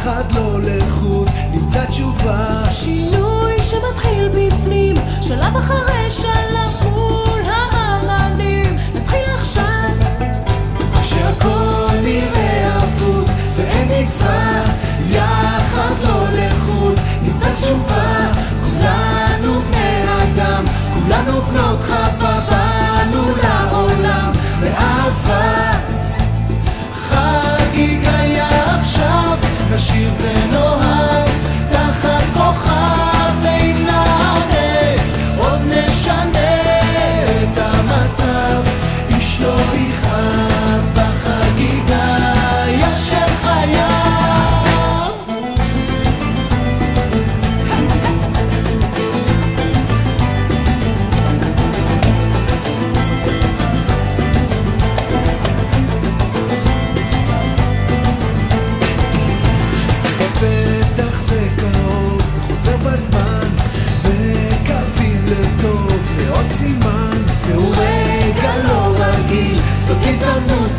יחד לא לחוד נמצא תשובה. שינוי שמתחיל בפנים, שלב אחרי שלב מול העננים. נתחיל עכשיו כשהכל נראה אבוד ואין תקווה, יחד לא לחוד נמצא תשובה. כולנו בני אדם, כולנו בנות חווה, באנו לעולם באהבה. חגיגה עכשיו, נשיר ונאהב תחת כוכב ונענה, עוד נשנה את המצב, איש לא יכאב בחגיגה של חייו. זה בפתח, זה קרוב, זה חוזר בזמן, מקווים לטוב, לעוד סימן. זהו רגע לא רגיל, זאת הזדמנות